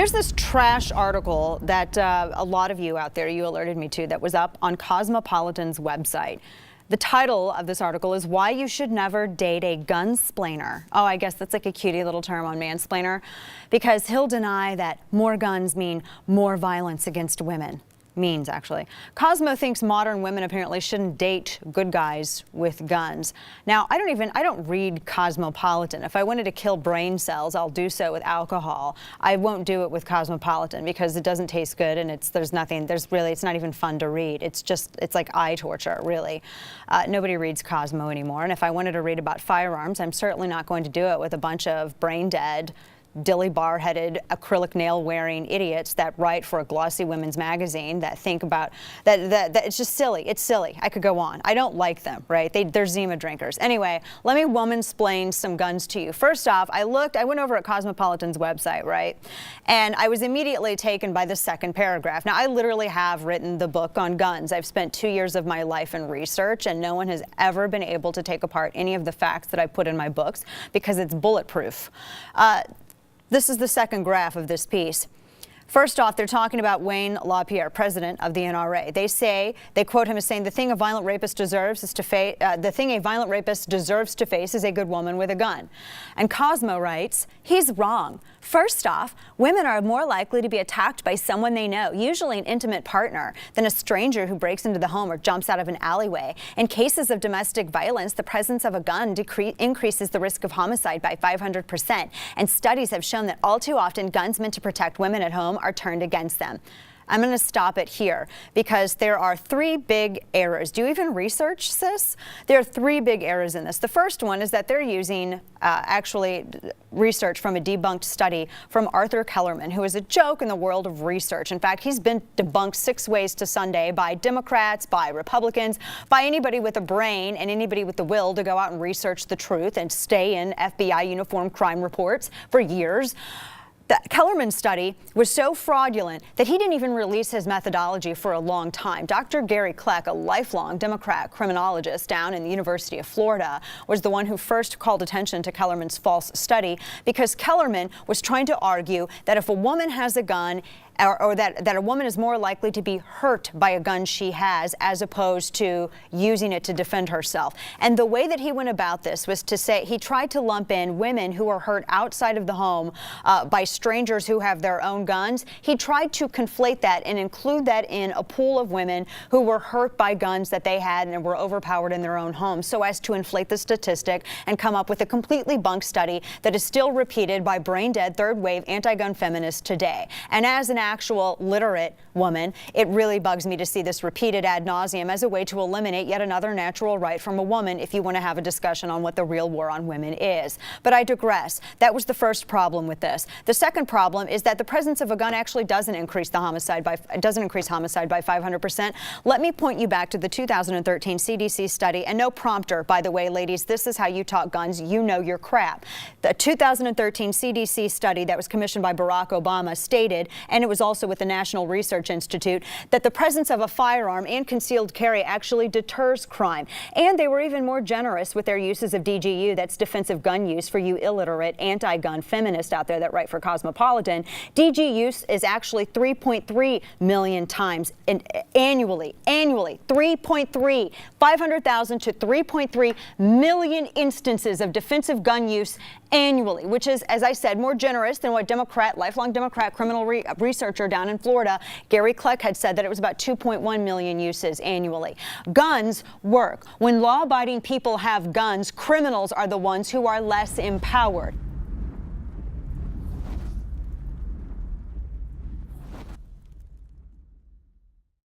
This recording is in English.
There's this trash article that a lot of you out there, you alerted me to, that was up on Cosmopolitan's website. The title of this article is Why You Should Never Date a Gunsplainer. Oh, I guess that's like a cutie little term on mansplainer, because he'll deny that more guns mean more violence against women. Actually. Cosmo thinks modern women apparently shouldn't date good guys with guns. Now, I don't read Cosmopolitan. If I wanted to kill brain cells, I'll do so with alcohol. I won't do it with Cosmopolitan because it doesn't taste good and it's not even fun to read. It's like eye torture, really. Nobody reads Cosmo anymore. And if I wanted to read about firearms, I'm certainly not going to do it with a bunch of brain dead, dilly bar-headed, acrylic nail-wearing idiots that write for a glossy women's magazine that think about that it's just silly. It's silly. I could go on. I don't like them, right? They're Zima drinkers. Anyway, let me womansplain some guns to you. First off, I went over at Cosmopolitan's website, right? And I was immediately taken by the second paragraph. Now, I literally have written the book on guns. I've spent 2 years of my life in research, and no one has ever been able to take apart any of the facts that I put in my books because it's bulletproof. This is the second graph of this piece. First off, they're talking about Wayne LaPierre, president of the NRA. They quote him as saying, "The thing a violent rapist deserves to face is a good woman with a gun." And Cosmo writes, he's wrong. First off, women are more likely to be attacked by someone they know, usually an intimate partner, than a stranger who breaks into the home or jumps out of an alleyway. In cases of domestic violence, the presence of a gun increases the risk of homicide by 500%. And studies have shown that all too often, guns meant to protect women at home are turned against them. I'm going to stop it here because there are 3 big errors. Do you even research this? There are 3 big errors in this. The first one is that they're using actually research from a debunked study from Arthur Kellerman, who is a joke in the world of research. In fact, he's been debunked 6 ways to Sunday by Democrats, by Republicans, by anybody with a brain and anybody with the will to go out and research the truth and stay in FBI uniform crime reports for years. The Kellerman study was so fraudulent that he didn't even release his methodology for a long time. Dr. Gary Kleck, a lifelong Democrat criminologist down in the University of Florida, was the one who first called attention to Kellerman's false study because Kellerman was trying to argue that if a woman has a gun, or that a woman is more likely to be hurt by a gun she has as opposed to using it to defend herself. And the way that he went about this was to say he tried to lump in women who are hurt outside of the home by strangers who have their own guns. He tried to conflate that and include that in a pool of women who were hurt by guns that they had and were overpowered in their own homes, so as to inflate the statistic and come up with a completely bunk study that is still repeated by brain-dead third-wave anti-gun feminists today. And as an actual literate woman, it really bugs me to see this repeated ad nauseum as a way to eliminate yet another natural right from a woman if you want to have a discussion on what the real war on women is. But I digress. That was the first problem with this. The second problem is that the presence of a gun actually doesn't increase homicide by 500%. Let me point you back to the 2013 CDC study, and no prompter, by the way, ladies, this is how you talk guns. You know your crap. The 2013 CDC study that was commissioned by Barack Obama stated, and it was also with the National Research Institute, that the presence of a firearm and concealed carry actually deters crime. And they were even more generous with their uses of DGU, that's defensive gun use, for you illiterate anti-gun feminists out there that write for Cosmopolitan. DG use is actually 3.3 million times annually. 3.3, 500,000 to 3.3 million instances of defensive gun use annually, which is, as I said, more generous than what lifelong Democrat criminal researcher down in Florida, Gary Kleck, had said, that it was about 2.1 million uses annually. Guns work. When law-abiding people have guns, criminals are the ones who are less empowered.